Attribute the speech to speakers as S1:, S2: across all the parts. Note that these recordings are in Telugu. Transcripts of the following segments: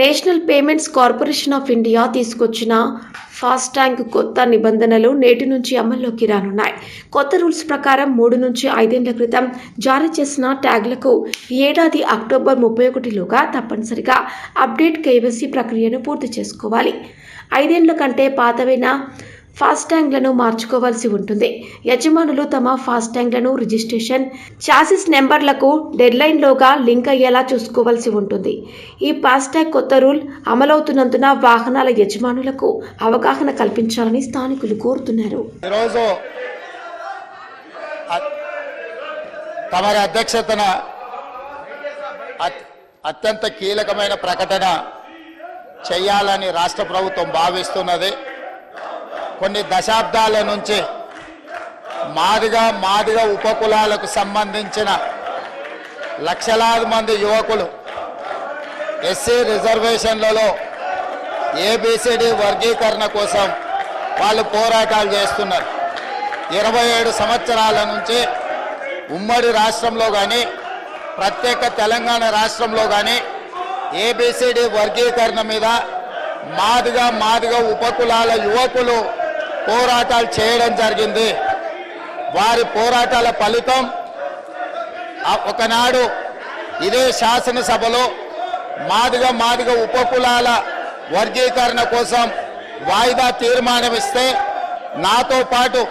S1: National payments corporation of India తీసుకొచ్చిన ఫాస్టాగ్ కొత్త నిబంధనలు నేటి నుంచి అమల్లోకి రానున్నాయి. కొత్త రూల్స్ ప్రకారం 3 నుంచి 5 ఏళ్ల క్రితం జారీ చేసిన ట్యాగ్లకు ఈ ఏడాది అక్టోబర్ 31లోగా తప్పనిసరిగా అప్డేట్ కేవైసీ ప్రక్రియను పూర్తి చేసుకోవాలి. 5 ఏళ్ల కంటే పాతవైన ఫాస్టాగ్లను మార్చుకోవాల్సి ఉంటుంది. యజమానులు తమ ఫాస్టాగ్లను రిజిస్ట్రేషన్ చాసిస్ నెంబర్లకు డెడ్లైన్లోగా లింక్ అయ్యేలా చూసుకోవాల్సి ఉంటుంది. ఈ ఫాస్టాగ్ కొత్త రూల్ అమలవుతున్నందున వాహనాల యజమానులకు అవగాహన కల్పించాలని స్థానికులు కోరుతున్నారు.
S2: ఈరోజు తమరి అధ్యక్షతన అత్యంత కీలకమైన ప్రకటన చేయాలని రాష్ట్ర ప్రభుత్వం భావిస్తున్నది. కొన్ని దశాబ్దాల నుంచి మాదిగ ఉపకులాలకు సంబంధించిన లక్షలాది మంది యువకులు ఎస్సీ రిజర్వేషన్లలో ఏబిసిడి వర్గీకరణ కోసం వాళ్ళు పోరాటాలు చేస్తున్నారు. 27 సంవత్సరాల నుంచి ఉమ్మడి రాష్ట్రంలో కానీ ప్రత్యేక తెలంగాణ రాష్ట్రంలో కానీ ఏబిసిడి వర్గీకరణ మీద మాదిగ ఉపకులాల యువకులు పోరాటాలు చేయడం జరిగింది. వారి పోరాటాల ఫలితం ఒకనాడు ఇదే శాసనసభలో మాదిగ ఉపకులాల వర్గీకరణ కోసం వాయిదా తీర్మానం ఇస్తే నాతో పాటు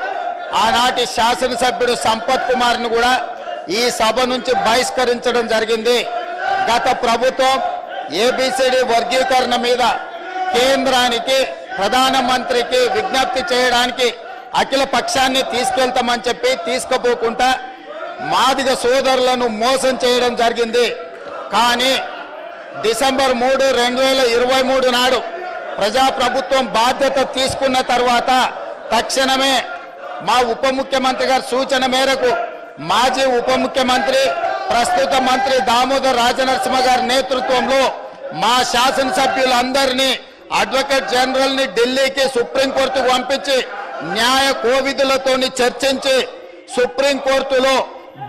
S2: ఆనాటి శాసనసభ్యుడు సంపత్ కుమార్ను కూడా ఈ సభ నుంచి బహిష్కరించడం జరిగింది. గత ప్రభుత్వం ఏబిసిడి వర్గీకరణ మీద కేంద్రానికి ప్రధానమంత్రికి విజ్ఞప్తి చేయడానికి అఖిల పక్షాన్ని తీసుకెళ్తామని చెప్పి తీసుకుపోకుండా మాదిగ సోదరులను మోసం చేయడం జరిగింది. కానీ డిసెంబర్ 3, 2023 నాడు ప్రజాప్రభుత్వం బాధ్యత తీసుకున్న తర్వాత తక్షణమే మా ఉప ముఖ్యమంత్రి గారి సూచన మేరకు మాజీ ఉప ముఖ్యమంత్రి ప్రస్తుత మంత్రి దామోదర్ రాజనరసింహ గారి నేతృత్వంలో మా శాసనసభ్యులందరినీ అడ్వకేట్ జనరల్ ని ఢిల్లీకి సుప్రీంకోర్టుకు పంపించి న్యాయ కోవిధులతో చర్చించి సుప్రీంకోర్టులో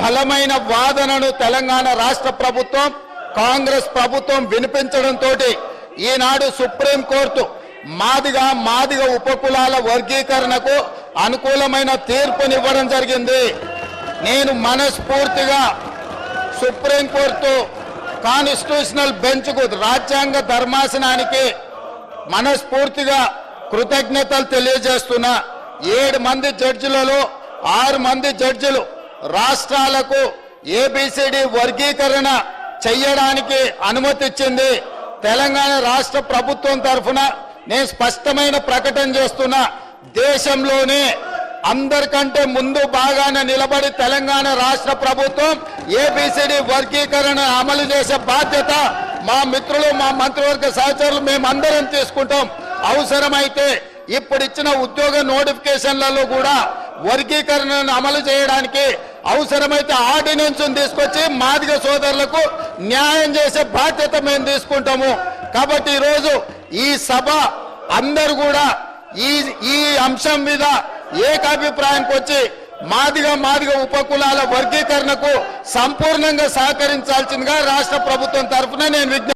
S2: బలమైన వాదనను తెలంగాణ రాష్ట్ర ప్రభుత్వం కాంగ్రెస్ ప్రభుత్వం వినిపించడంతో ఈనాడు సుప్రీంకోర్టు మాదిగ ఉపకులాల వర్గీకరణకు అనుకూలమైన తీర్పునివ్వడం జరిగింది. నేను మనస్ఫూర్తిగా సుప్రీంకోర్టు కాన్స్టిట్యూషనల్ బెంచ్కు రాజ్యాంగ ధర్మాసనానికి మనస్ఫూర్తిగా కృతజ్ఞతలు తెలియజేస్తున్నా. 7 మంది జడ్జిలలో 6 మంది జడ్జిలు రాష్ట్రాలకు ఏబిసిడి వర్గీకరణ చెయ్యడానికి అనుమతి ఇచ్చింది. తెలంగాణ రాష్ట్ర ప్రభుత్వం తరఫున నేను స్పష్టమైన ప్రకటన చేస్తున్నా. దేశంలోనే అందరికంటే ముందు బాగానే నిలబడి తెలంగాణ రాష్ట్ర ప్రభుత్వం ఏబిసిడి వర్గీకరణ అమలు చేసే బాధ్యత మా మిత్రులు మా మంత్రివర్గ సహచరులు మేమందరం తీసుకుంటాం. అవసరమైతే ఇప్పుడు ఇచ్చిన ఉద్యోగ నోటిఫికేషన్లలో కూడా వర్గీకరణను అమలు చేయడానికి అవసరమైతే ఆర్డినెన్స్ తీసుకొచ్చి మాదిగ సోదరులకు న్యాయం చేసే బాధ్యత మేము తీసుకుంటాము. కాబట్టి ఈరోజు ఈ సభ అందరూ కూడా ఈ అంశం మీద ఏకాభిప్రాయానికి వచ్చి మాదిగ ఉపకులాల వర్గీకరణకు సంపూర్ణంగా సహకరించాల్సిందిగా రాష్ట్ర ప్రభుత్వం తరఫున నేను